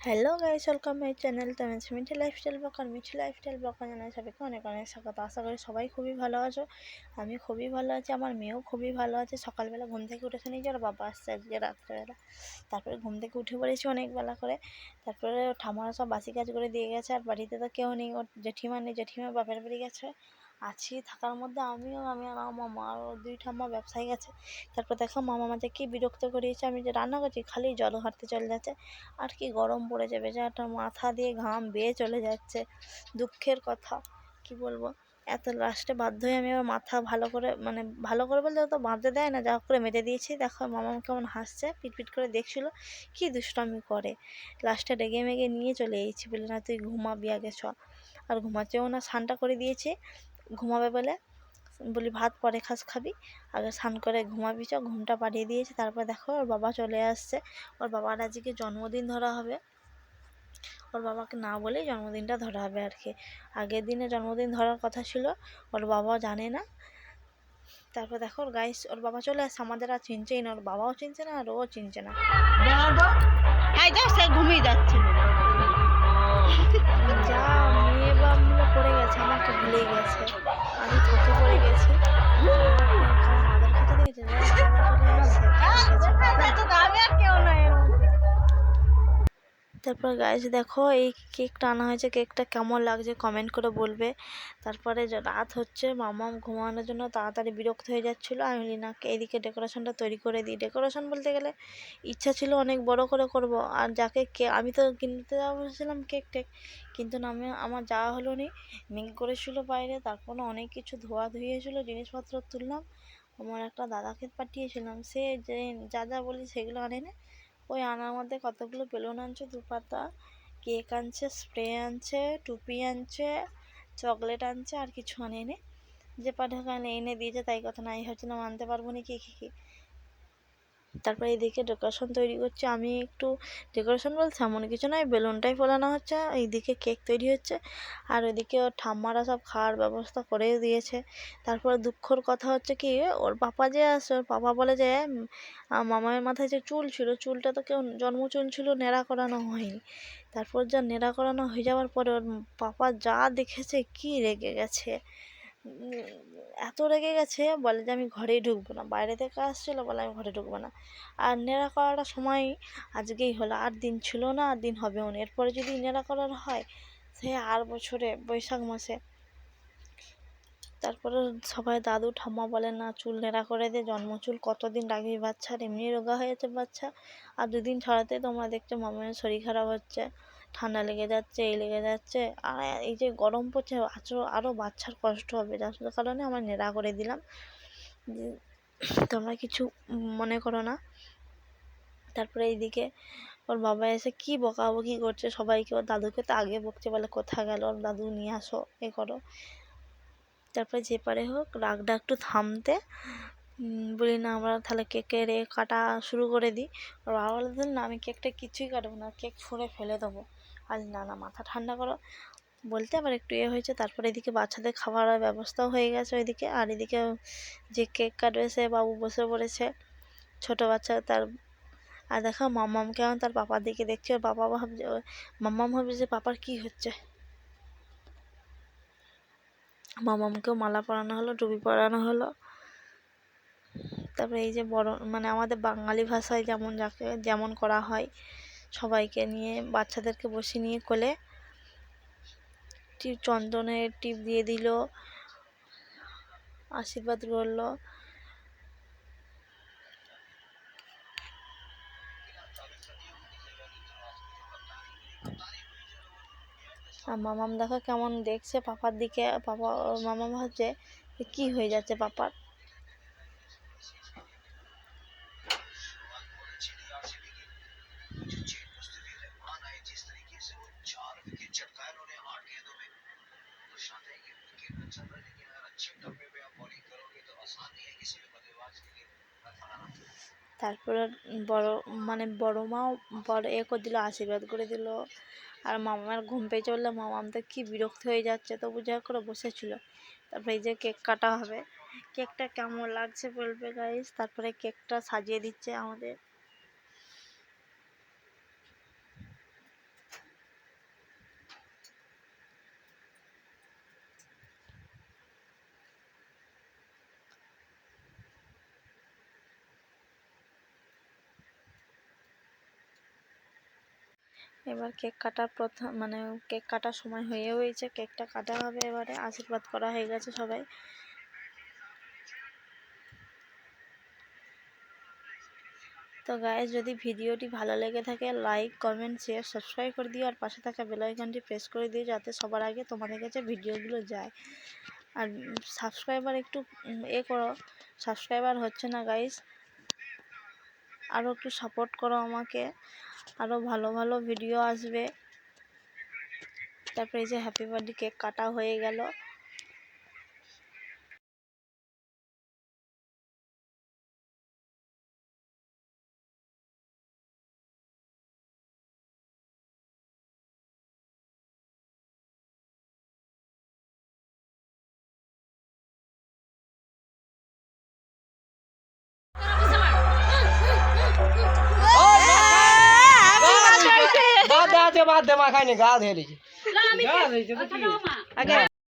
Hello guys, welcome my channel. তো আমি Mithi lifestyle blog. আর Mithi lifestyle blog জানাই সবাইকে অনেক অনেক স্বাগত। আশা করি সবাই খুবই ভালো আছো। আমি খুবই ভালো আছি, আমার মেয়েও খুবই ভালো আছে। সকালবেলা ঘুম থেকে উঠে শুনেছি ওর বাবা আসছে আজকে রাত্রেবেলা। তারপরে ঘুম থেকে উঠে পড়েছি অনেক বেলা করে। তারপরে ঠাম্মারা সব বাসি কাজ করে দিয়ে গেছে। আর বাড়িতে তো কেউ নেই, ওর জেঠিমা নেই, জেঠিমা বাপের বাড়ি গেছে। আছি থাকার মধ্যে আমি আর আমার মা আর দুই ঠাম্মা ব্যবসায়ী গেছে। তারপর দেখো মামা আমাকে কি বিরক্ত করিয়েছে, আমি যে রান্না করছি খালি জল ঘাটতে চলে যাচ্ছে। আর কি গরম পড়েছে, বেচারাটা মাথা দিয়ে ঘাম বেয়ে চলে যাচ্ছে। দুঃখের কথা, কি বলবো। এত লাস্টে বাধ্য হয়ে আমি আবার মাথা ভালো করে বলতে তো বাঁধতে দেয় না, যা করে মেরে দিয়েছি। দেখো মামা কেমন হাসছে, পিটপিট করে দেখছিল কি দুষ্টামি করে। লাস্টে রেগে মেগে নিয়ে চলে এসেছি, বলে না তুই ঘুমাবি আগে চ। আর ঘুমাচ্ছেও না, স্নানটা করে দিয়েছি ঘুমাবে বলে। বলি ভাত পরে খাবি, আগে স্নান করে ঘুমাবি চ। ঘুমটা পাড়িয়ে দিয়েছে। তারপর দেখো ওর বাবা চলে আসছে। ওর বাবার আজকে জন্মদিন ধরা হবে। ওর বাবাকে না বলেই জন্মদিনটা ধরা হবে আর কি। আগের দিনে জন্মদিন ধরার কথা ছিল, ওর বাবাও জানে না। তারপর দেখো ওর গাইস, ওর বাবা চলে আসছে। আমাদের আর চিনছেই না, ওর বাবাও চিনছে না আর ও চিনছে না। সে ঘুমিয়ে যাচ্ছে, যা মেয়ে বাপ মিলে পড়ে গেছে, আমাকে ভুলেই গেছে। আমি থকে পড়ে গেছি। কেমন আদর খেতে দেখেছে, বাবা চলে আসছে। তারপর গাইস দেখো এই কেকটা আনা হয়েছে, কেকটা কেমন লাগছে কমেন্ট করে বলবে। তারপরে রাত হচ্ছে, মামাম ঘুমানোর জন্য তাড়াতাড়ি বিরক্ত হয়ে যাচ্ছিলো। আমি বলি না এইদিকে ডেকোরেশনটা তৈরি করে দিই। ডেকোরেশন বলতে গেলে ইচ্ছা ছিল অনেক বড় করে করব। আর যাকে আমি তো কিনতে যাওয়া বলছিলাম কেক টেক, কিন্তু না আমার যাওয়া হলো নি। মেঘ করেছিল বাইরে, তারপরে অনেক কিছু ধোয়া ধুয়েছিল, জিনিসপত্র তুললাম। আমার একটা দাদাকে পাঠিয়েছিলাম, সে যে যা বলি সেগুলো আনে না। ওই আনার মধ্যে কতগুলো বেলুন আনছে, দুপাতা কেক আনছে, স্প্রে আনছে, টুপি আনছে, চকলেট আনছে, আর কিছু আনেনি। যে পাঠাখানে এনে দিয়েছে তাই কথা না, এই হচ্ছে না মানতে পারবো না কি। তারপরে এইদিকে ডেকোরেশন তৈরি করছে। আমি একটু ডেকোরেশন বলছে এমন কিছু নয়, বেলুনটাই ফোলানো হচ্ছে, এইদিকে কেক তৈরি হচ্ছে। আর ওইদিকে ওর ঠাম্মারা সব খাওয়ার ব্যবস্থা করে দিয়েছে। তারপরে দুঃখর কথা হচ্ছে কি, ওর পাপা যে আসে, ওর পাপা বলে যে মামার মাথায় যে চুল ছিল, চুলটা তো কেউ জন্মচুল ছিল, নেড়া করানো হয়নি। তারপর যা নেড়া করানো হয়ে যাওয়ার পরে ওর পাপা যা দেখেছে, কি রেগে গেছে, এত রেগে গেছে, বলে যে আমি ঘরেই ঢুকবো না। বাইরে থেকে আসছিলো, বলে আমি ঘরে ঢুকবো না। আর নেড়া করাটা সময় আজকেই হলো, আর দিন ছিল না, আর দিন হবেও না। এরপরে যদি নেড়া করার হয় সে আর বছরে বৈশাখ মাসে। তারপরে সবাই দাদু ঠাম্মা বলে না চুল নেড়া করে দে, জন্মচুল কতদিন রাখবি বাচ্চার, এমনি রোগা হয়েছে বাচ্চা। আর দুদিন ছাড়াতে তোমরা দেখছো মামার শরীর খারাপ হচ্ছে, ঠান্ডা লেগে যাচ্ছে, এই লেগে যাচ্ছে। আর এই যে গরম পড়ছে, আরও বাচ্চার কষ্ট হবে, যার কারণে আমার নেড়া করে দিলাম। তোমরা কিছু মনে করো না। তারপরে এইদিকে ওর বাবা এসে কি বকাবকি করছে সবাইকে। ওর দাদুকে তো আগে বকছে, বলে কোথায় গেল ওর দাদু, নিয়ে আসো, এ করো। তারপরে যে পারে হোক রাগটা একটু থামতে বলি না আমরা তাহলে কেকের কাটা শুরু করে দিই। ওর বাবা বলে না আমি কেকটা কিছুই কাটবো না, কেক ছুঁড়ে ফেলে দেবো। আর না মাথা ঠান্ডা করো বলতে আবার একটু হয়েছে। তারপরে এদিকে বাচ্চাদের খাবারের ব্যবস্থাও হয়ে গেছে ওইদিকে। আর এদিকে যে কেক কাটবে সে বাবু বসে পড়েছে, ছোটো বাচ্চা তার। আর দেখো মাম্মাম কেমন তার পাপার দিকে দেখছে। ওর পাপা ভাবছে, মাম্মাম ভাবছে যে পাপার কি হচ্ছে। মামামকেও মালা পরানো হলো, টুপি পরানো হলো। তারপরে এই যে বড় আমাদের বাঙালি ভাষায় যাকে যেমন করা হয়, সবাইকে নিয়ে বাচ্চাদেরকে বসে নিয়ে কোলে চন্দনের টিপ দিয়ে দিল, আশীর্বাদ করলো। আর মামাম দেখো কেমন দেখছে পাপার দিকে। মামাম ভাবছে কি হয়ে যাচ্ছে পাপার। তারপরে বড় মাও বড় করে দিল, আশীর্বাদ করে দিল। আর মামার ঘুম পেয়ে চললে মামাম তো কি বিরক্ত হয়ে যাচ্ছে, তবু যা করে বসেছিল। তারপরে এই যে কেক কাটা হবে, কেকটা কেমন লাগছে বলবে গাইস। তারপরে কেকটা সাজিয়ে দিচ্ছে আমাদের। এবার কেক কাটার প্রথম মানে কেক কাটার সময় হয়েছে, কেকটা কাটা হবে। এবারে আশীর্বাদ করা হয়ে গেছে সবাই। তো গাইস, যদি ভিডিওটি ভালো লেগে থাকে লাইক কমেন্ট শেয়ার সাবস্ক্রাইব করে দিও, আর পাশে থাকা বেল আইকনটি প্রেস করে দিও যাতে সবার আগে তোমাদের কাছে ভিডিওগুলো যায়। আর সাবস্ক্রাইবার একটু করো, সাবস্ক্রাইবার হচ্ছে না গাইস, আরও একটু সাপোর্ট করো আমাকে, আরও ভালো ভালো ভিডিও আসবে। তারপরে এই যে হ্যাপি বার্থডে কেক কাটা হয়ে গেল। বাদ দে মা খাইনি গা ধুয়ে লিছি।